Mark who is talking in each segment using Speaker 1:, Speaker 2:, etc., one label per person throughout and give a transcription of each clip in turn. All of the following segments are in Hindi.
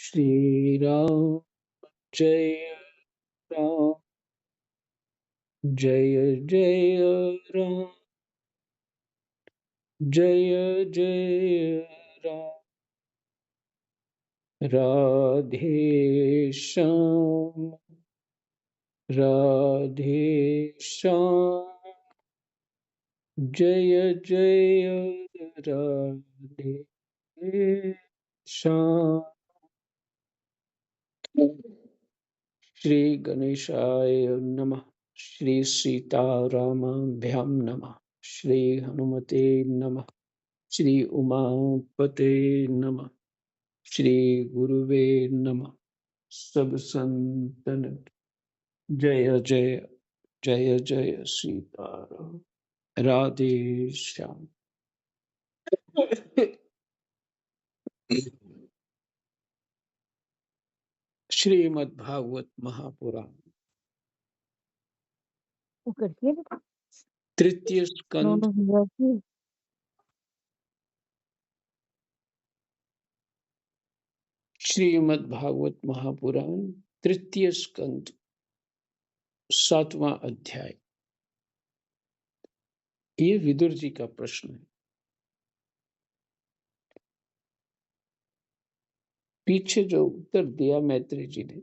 Speaker 1: श्री राम जय राम जय जय राम जय जय राम राधे श्याम राधे श्याम जय जय राधे श्याम। श्री गणेशाय नमः। श्री सीतारामाभ्यां नमः। श्री हनुमते नमः। श्री उमापते नमः। श्री गुरुवे नमः। सब संतन जय जय जय जय सीताराम। राधे श्याम। श्रीमद् भागवत महापुराण
Speaker 2: वो करती है ना।
Speaker 1: तृतीय
Speaker 2: नो
Speaker 1: स्कंद
Speaker 2: नो वैसे
Speaker 1: श्रीमद् भागवत महापुराण तृतीय स्कंद 7वां अध्याय। ये विदुर जी का प्रश्न है। पीछे जो उत्तर दिया मैत्री जी ने,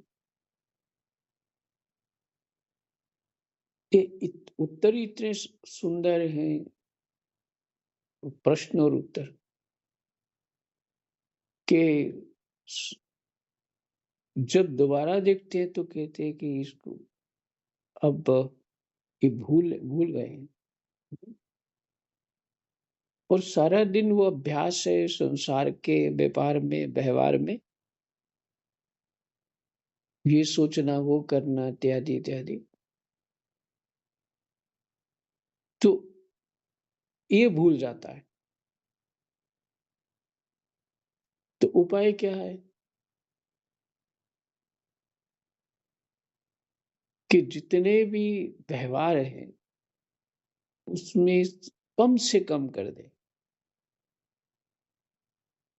Speaker 1: ये उत्तर ही इतने सुंदर हैं, प्रश्न और उत्तर के जब दोबारा देखते हैं तो कहते हैं कि इसको अब ये भूल भूल गए हैं। और सारा दिन वो अभ्यास है संसार के व्यापार में व्यवहार में, ये सोचना वो करना इत्यादि इत्यादि। तो ये भूल जाता है। तो उपाय क्या है कि जितने भी व्यवहार हैं उसमें कम से कम कर दे।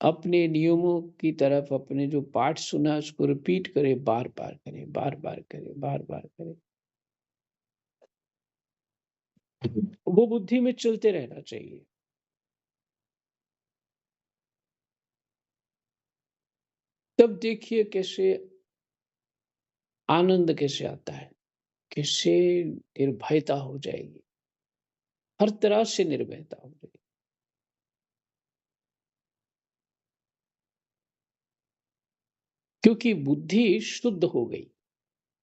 Speaker 1: अपने नियमों की तरफ अपने जो पाठ सुना उसको रिपीट करे, बार बार करे, बार बार करे, बार बार करे। वो बुद्धि में चलते रहना चाहिए। तब देखिए कैसे आनंद कैसे आता है, कैसे निर्भयता हो जाएगी, हर तरह से निर्भयता हो जाएगी। क्योंकि बुद्धि शुद्ध हो गई।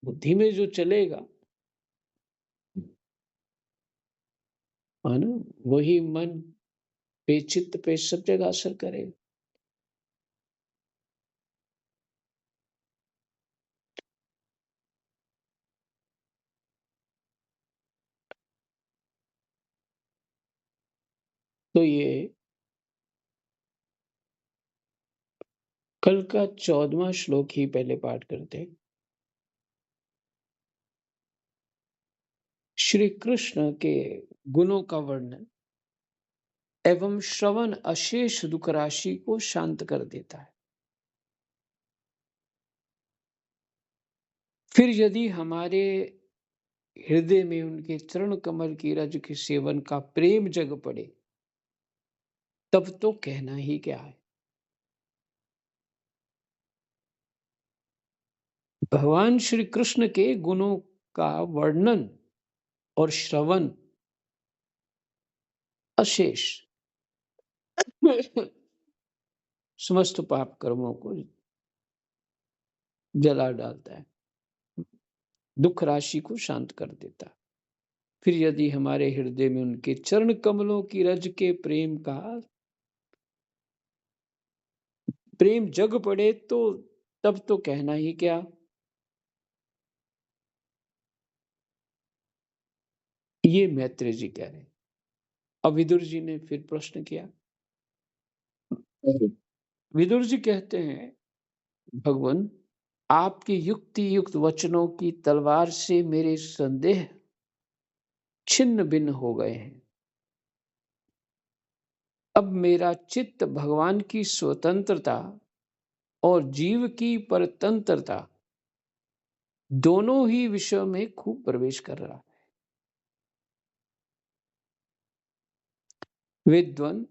Speaker 1: बुद्धि में जो चलेगा है ना, वही मन पे चित्त पे सब जगह असर करेगा। तो ये कल का 14वां श्लोक ही पहले पाठ करते हैं। श्री कृष्ण के गुणों का वर्णन एवं श्रवण अशेष दुख राशि को शांत कर देता है। फिर यदि हमारे हृदय में उनके चरण कमल की रज के सेवन का प्रेम जग पड़े, तब तो कहना ही क्या है। भगवान श्री कृष्ण के गुणों का वर्णन और श्रवण अशेष समस्त पाप कर्मों को जला डालता है, दुख राशि को शांत कर देता है। फिर यदि हमारे हृदय में उनके चरण कमलों की रज के प्रेम जग पड़े, तो तब तो कहना ही क्या। ये मैत्री जी कह रहे हैं। अब विदुर जी ने फिर प्रश्न किया। विदुर जी कहते हैं, भगवान आपकी युक्ति युक्त वचनों की तलवार से मेरे संदेह छिन्न भिन्न हो गए हैं। अब मेरा चित्त भगवान की स्वतंत्रता और जीव की परतंत्रता दोनों ही विषयों में खूब प्रवेश कर रहा है। विद्वान,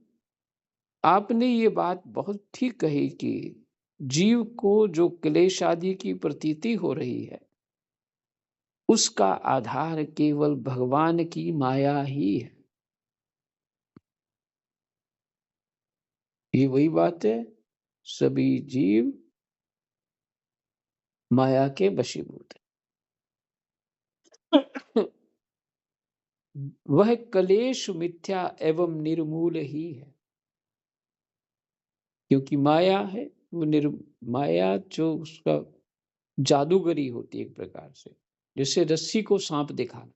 Speaker 1: आपने ये बात बहुत ठीक कही कि जीव को जो क्लेश आदि की प्रतीति हो रही है, उसका आधार केवल भगवान की माया ही है। ये वही बात है, सभी जीव माया के वशीभूत हैं। वह क्लेश मिथ्या एवं निर्मूल ही है, क्योंकि माया है, वो माया जो उसका जादूगरी होती है एक प्रकार से, जैसे रस्सी को सांप दिखाना।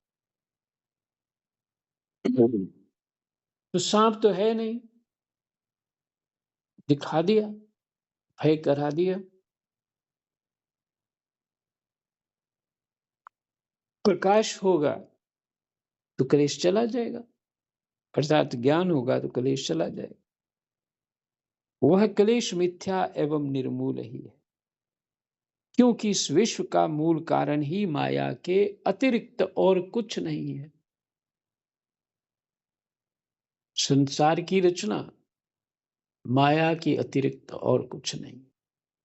Speaker 1: तो सांप तो है नहीं, दिखा दिया, भय करा दिया। प्रकाश होगा तो कलेश चला जाएगा, अर्थात ज्ञान होगा तो कलेश चला जाएगा। वह क्लेश मिथ्या एवं निर्मूल ही है, क्योंकि इस विश्व का मूल कारण ही माया के अतिरिक्त और कुछ नहीं है। संसार की रचना माया के अतिरिक्त और कुछ नहीं।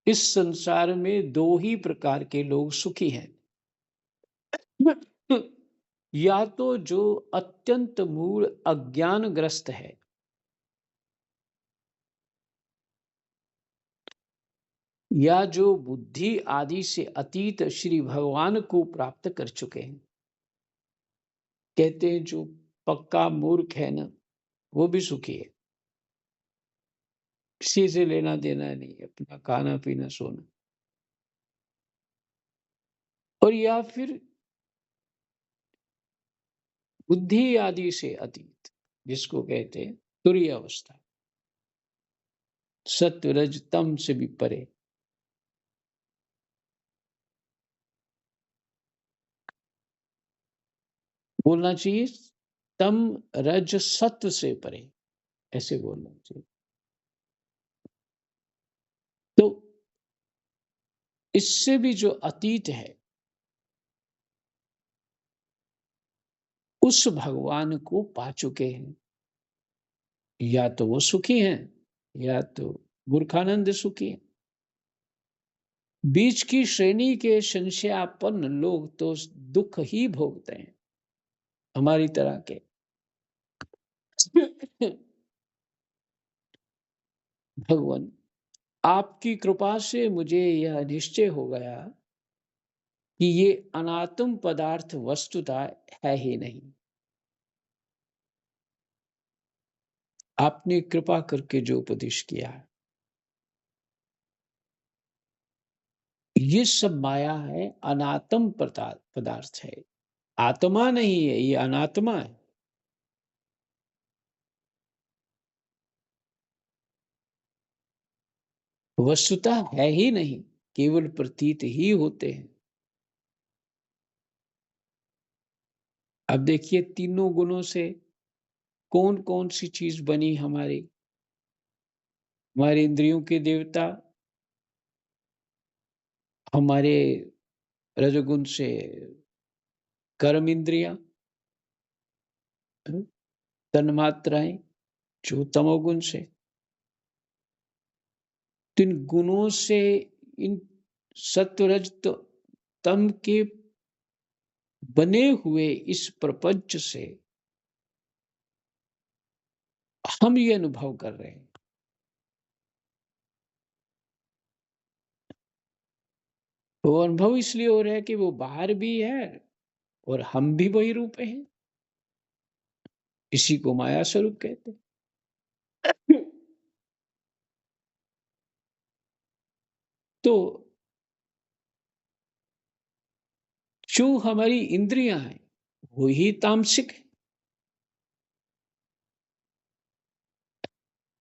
Speaker 1: इस संसार में दो ही प्रकार के लोग सुखी हैं। या तो जो अत्यंत मूल अज्ञानग्रस्त है, या जो बुद्धि आदि से अतीत श्री भगवान को प्राप्त कर चुके हैं। कहते हैं जो पक्का मूर्ख है ना, वो भी सुखी है, किसी से लेना देना नहीं, अपना खाना पीना सोना। और या फिर बुद्धि आदि से अतीत, जिसको कहते हैं तुरीय अवस्था, सत्व रज तम से भी परे। बोलना चाहिए तम रज सत्व से परे, ऐसे बोलना चाहिए। तो इससे भी जो अतीत है, उस भगवान को पा चुके हैं। या तो वो सुखी हैं, या तो मूर्खानंद सुखी है। बीच की श्रेणी के संशयापन्न लोग तो दुख ही भोगते हैं, हमारी तरह के। भगवान, आपकी कृपा से मुझे यह निश्चय हो गया कि ये अनात्म पदार्थ वस्तुतः है ही नहीं। आपने कृपा करके जो उपदेश किया है, ये सब माया है, अनात्म पदार्थ है, आत्मा नहीं है, ये अनात्मा है। वस्तुतः है ही नहीं, केवल प्रतीत ही होते हैं। अब देखिए तीनों गुणों से कौन कौन सी चीज बनी हमारी। हमारे इंद्रियों के देवता, हमारे रजोगुण से कर्म इंद्रियां, तन्मात्राएं जो तमोगुण से। तो इन गुणों से, इन सत्वरज तम के बने हुए इस प्रपंच से हम ये अनुभव कर रहे हैं। वो अनुभव इसलिए हो रहा है कि वो बाहर भी है और हम भी वही रूप हैं। इसी को माया स्वरूप कहते हैं। तो जो हमारी इंद्रियां हैं, वो ही तामसिक है।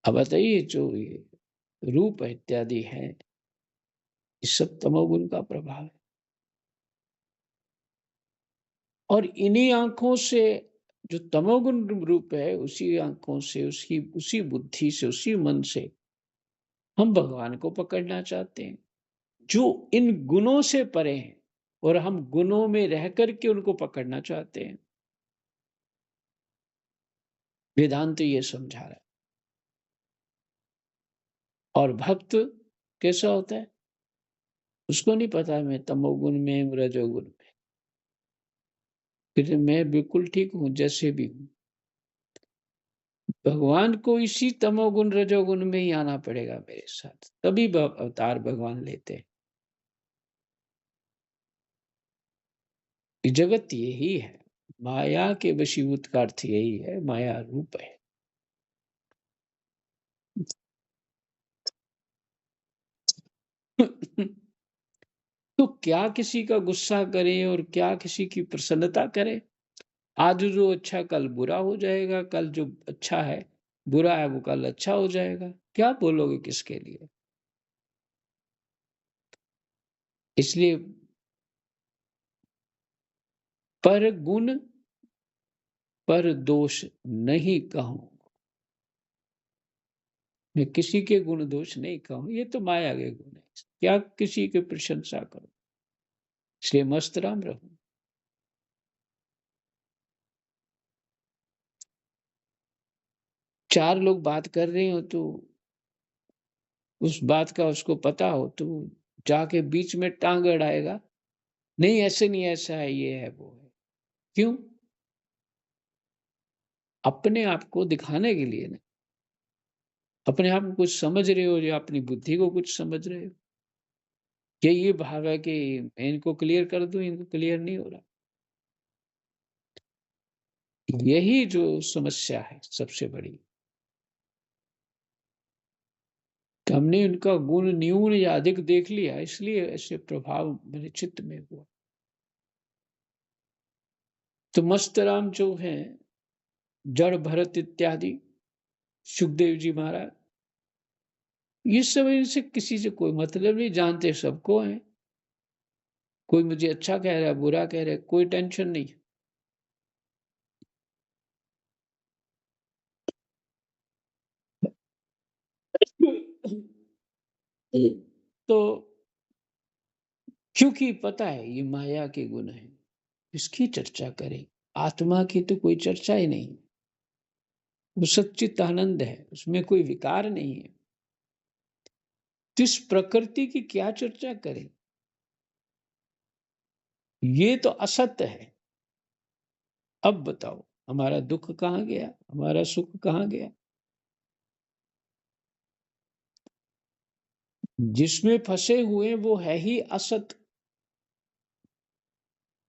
Speaker 1: अब बताइए जो ये रूप इत्यादि है, ये सब तमोगुण का प्रभाव है। और इन्हीं आंखों से, जो तमोगुण रूप है, उसी आंखों से, उसी उसी बुद्धि से, उसी मन से हम भगवान को पकड़ना चाहते हैं, जो इन गुणों से परे हैं और हम गुणों में रह कर के उनको पकड़ना चाहते हैं। वेदांत ये समझा रहा है। और भक्त कैसा होता है? उसको नहीं पता मैं तमोगुण में हूँ, रजोगुण में। फिर मैं बिल्कुल ठीक हूँ, जैसे भी हूँ। भगवान को इसी तमोगुण, रजोगुण में ही आना पड़ेगा मेरे साथ, तभी अवतार भगवान लेते हैं। ये जगत यही है, माया के वशीभूत का अर्थ यही है, माया रूप है। तो क्या किसी का गुस्सा करें और क्या किसी की प्रसन्नता करें? आज जो अच्छा कल बुरा हो जाएगा, कल जो अच्छा है बुरा है वो कल अच्छा हो जाएगा। क्या बोलोगे किसके लिए? इसलिए पर गुण पर दोष नहीं कहूँ। मैं किसी के गुण दोष नहीं कहूँ, ये तो माया के गुण है। क्या किसी की प्रशंसा करूँ? इसलिए मस्त राम रहूं। 4 लोग बात कर रहे हो तो उस बात का उसको पता हो तो जाके बीच में टांग अड़ाएगा, नहीं ऐसे नहीं, ऐसा है, ये है, वो है। क्यों? अपने आप को दिखाने के लिए ना। अपने आप को कुछ समझ रहे हो या अपनी बुद्धि को कुछ समझ रहे हो? क्या ये भाव है कि मैं इनको क्लियर कर दूँ, इनको क्लियर नहीं हो रहा? यही जो समस्या है सबसे बड़ी। कि हमने उनका गुण न्यून या अधिक देख लिया, इसलिए ऐसे प्रभाव मेरे चित्त में हुआ। तो मस्तराम जो हैं, जड़ भरत इत्यादि, सुखदेव जी महाराज, ये सब इनसे किसी से कोई मतलब नहीं, जानते सबको हैं। कोई मुझे अच्छा कह रहा है, बुरा कह रहा है, कोई टेंशन नहीं। तो क्योंकि पता है ये माया के गुण हैं, इसकी चर्चा करें। आत्मा की तो कोई चर्चा ही नहीं। वो सच्चित आनंद है, उसमें कोई विकार नहीं है। तो इस प्रकृति की क्या चर्चा करें? ये तो असत्य है। अब बताओ, हमारा दुख कहाँ गया, हमारा सुख कहाँ गया? जिसमें फंसे हुए वो है ही असत।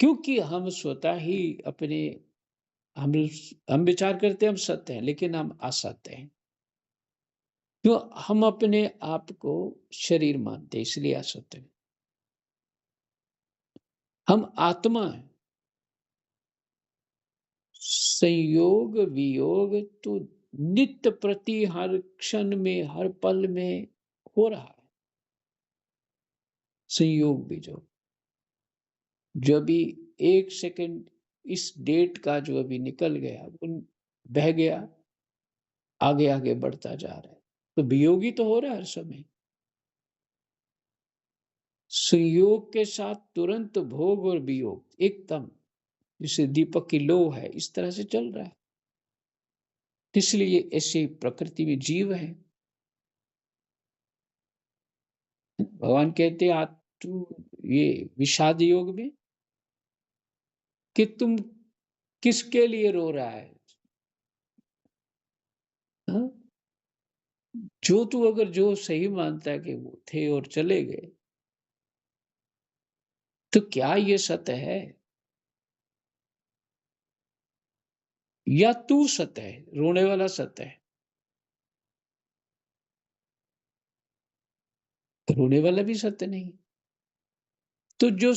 Speaker 1: क्योंकि हम स्वतः ही अपने हम हम विचार करते हैं हम सत्य हैं, लेकिन हम असत्य हैं। क्यों? हम अपने आप को शरीर मानते हैं, इसलिए असत्य हैं। हम आत्मा हैं। संयोग वियोग तो नित्य प्रति हर क्षण में, हर पल में हो रहा है। संयोग भी जो अभी 1 सेकंड इस डेट का जो अभी निकल गया, वो बह गया, आगे-आगे बढ़ता जा रहा है। तो वियोग ही तो हो रहा है हर समय। संयोग के साथ तुरंत भोग और वियोग एकदम, जैसे दीपक की लौ है, इस तरह से चल रहा है। इसलिए ऐसे प्रकृति में जीव है। भगवान कहते हैं तू ये विषाद योग में कि तुम किसके लिए रो रहा है? हाँ? जो तू अगर जो सही मानता है कि वो थे और चले गए, तो क्या ये सत्य है? या तू सत्य है, रोने वाला सत्य है? तो रोने वाला भी सत्य नहीं। तो जो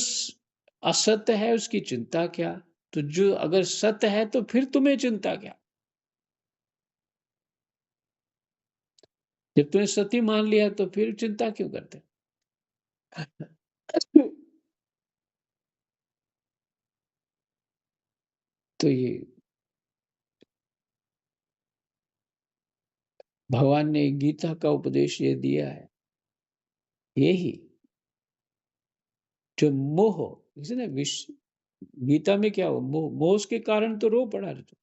Speaker 1: असत्य है उसकी चिंता क्या? तो जो अगर सत्य है तो फिर तुम्हें चिंता क्या? जब तुमने सत्य मान लिया तो फिर चिंता क्यों करते? तो ये भगवान ने गीता का उपदेश ये दिया है, यही जो मोह, जैसे ना गीता में क्या हो, मोह, मोह के कारण तो रो पड़ा अर्जुन।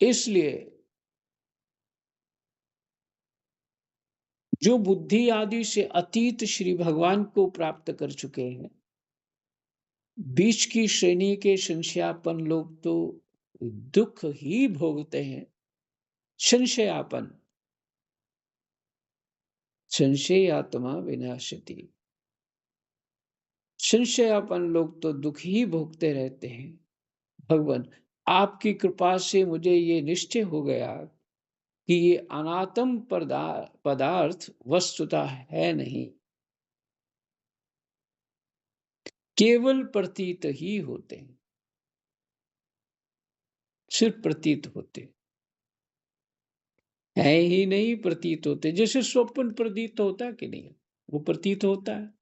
Speaker 1: इसलिए जो बुद्धि आदि से अतीत श्री भगवान को प्राप्त कर चुके हैं, बीच की श्रेणी के संशयापन लोग तो दुख ही भोगते हैं। संशयापन, संशयात्मा विनाशति। संशयापन लोग तो दुख ही भोगते रहते हैं। भगवान, आपकी कृपा से मुझे ये निश्चय हो गया कि ये अनात्म पदार्थ वस्तुतः है नहीं, केवल प्रतीत ही होते हैं, सिर्फ प्रतीत होते है ही नहीं, प्रतीत होते। जैसे स्वप्न प्रतीत होता है कि नहीं, वो प्रतीत होता है,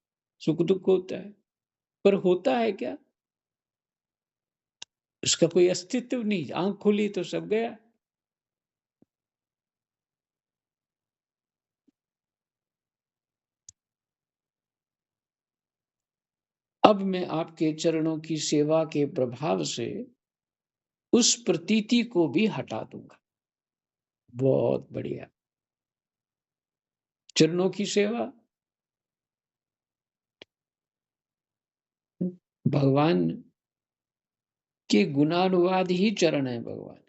Speaker 1: सुख दुख होता है, पर होता है क्या, उसका कोई अस्तित्व नहीं। आंख खुली तो सब गया। अब मैं आपके चरणों की सेवा के प्रभाव से उस प्रतीति को भी हटा दूंगा। बहुत बढ़िया। चरणों की सेवा, भगवान के गुणानुवाद ही चरण है भगवान।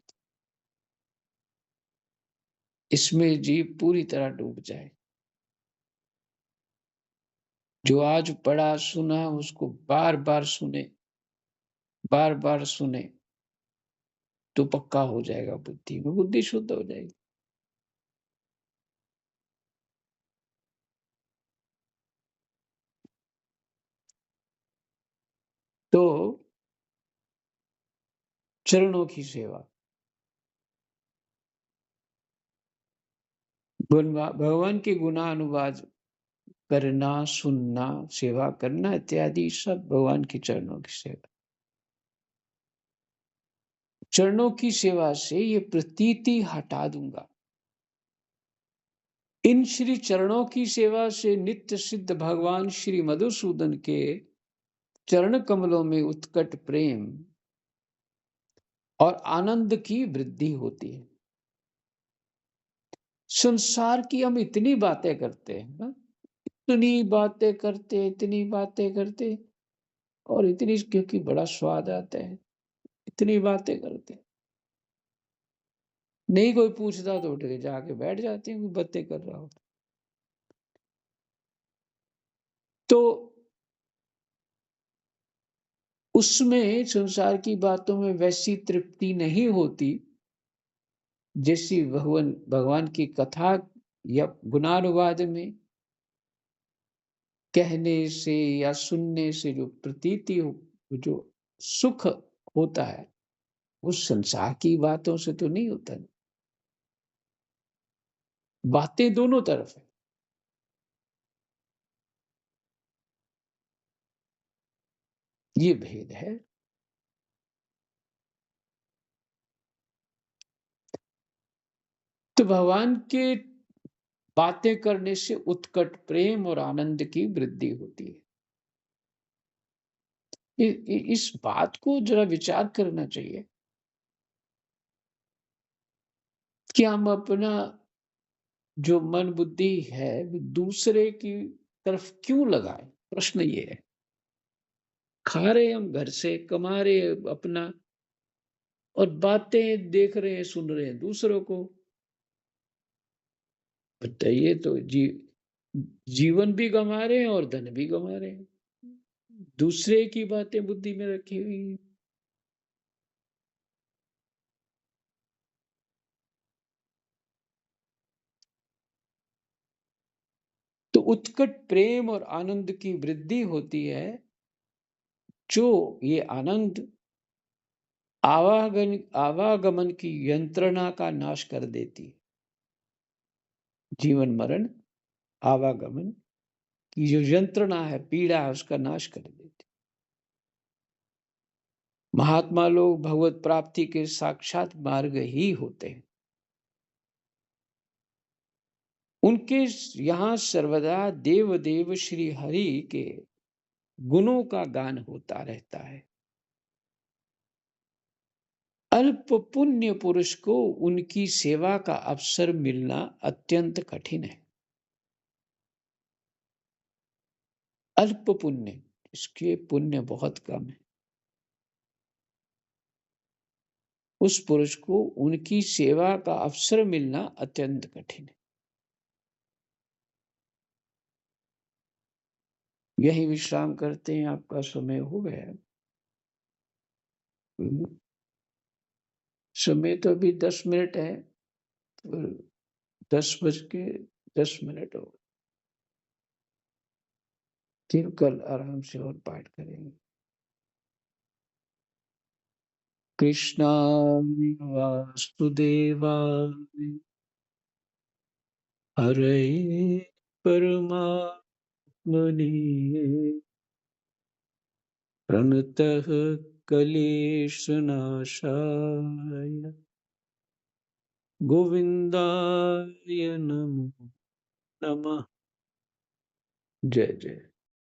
Speaker 1: इसमें जीव पूरी तरह डूब जाए। जो आज पढ़ा सुना उसको बार बार सुने, बार बार सुने, तो पक्का हो जाएगा, बुद्धि में बुद्धि शुद्ध हो जाएगी। तो चरणों की सेवा, भगवान के गुणानुवाद करना, सुनना, सेवा करना इत्यादि सब भगवान के चरणों की सेवा। चरणों की सेवा से ये प्रतीति हटा दूंगा। इन श्री चरणों की सेवा से नित्य सिद्ध भगवान श्री मधुसूदन के चरण कमलों में उत्कट प्रेम और आनंद की वृद्धि होती है। संसार की हम इतनी बातें करते हैं ना, इतनी बातें करते, इतनी बातें करते, और इतनी, क्योंकि बड़ा स्वाद आता है, इतनी बातें करते, नहीं कोई पूछता तो उठ के जाके बैठ जाते हैं, कोई बातें कर रहा हो तो। उसमें संसार की बातों में वैसी तृप्ति नहीं होती जैसी भगवान भगवान की कथा या गुणानुवाद में कहने से या सुनने से जो प्रतीति हो, जो सुख होता है, उस संसार की बातों से तो नहीं होता। बातें दोनों तरफ है। ये भेद है। तो भगवान के बातें करने से उत्कट प्रेम और आनंद की वृद्धि होती है। इस बात को जरा विचार करना चाहिए कि हम अपना जो मन बुद्धि है वो दूसरे की तरफ क्यों लगाए। प्रश्न ये है, खा रहे हम घर से, कमा रहे अपना, और बातें देख रहे हैं, सुन रहे हैं दूसरों को। बताइए, तो जीवन भी गंवा रहे हैं और धन भी गंवा रहे हैं, दूसरे की बातें बुद्धि में रखी हुई हैं। तो उत्कट प्रेम और आनंद की वृद्धि होती है, जो ये आनंद आवागमन की यंत्रणा का नाश कर देती है। जीवन मरण आवागमन की जो यंत्रणा है, पीड़ा है, उसका नाश कर देती है। महात्मा लोग भगवत प्राप्ति के साक्षात मार्ग ही होते हैं। उनके यहाँ सर्वदा देव देव श्री हरि के गुणों का गान होता रहता है। अल्प पुण्य पुरुष को उनकी सेवा का अवसर मिलना अत्यंत कठिन है। अल्प पुण्य, इसके पुण्य बहुत कम है, उस पुरुष को उनकी सेवा का अवसर मिलना अत्यंत कठिन है। यही विश्राम करते हैं, आपका समय हो गया। समय तो अभी 10 मिनट है, तो 10:10 हो, फिर कल आराम से और पाठ करेंगे। कृष्णाय वासुदेवाय हरये परमात्मने प्रणतः क्लेशनाशाय गोविन्दाय नमो नमः। जय जय।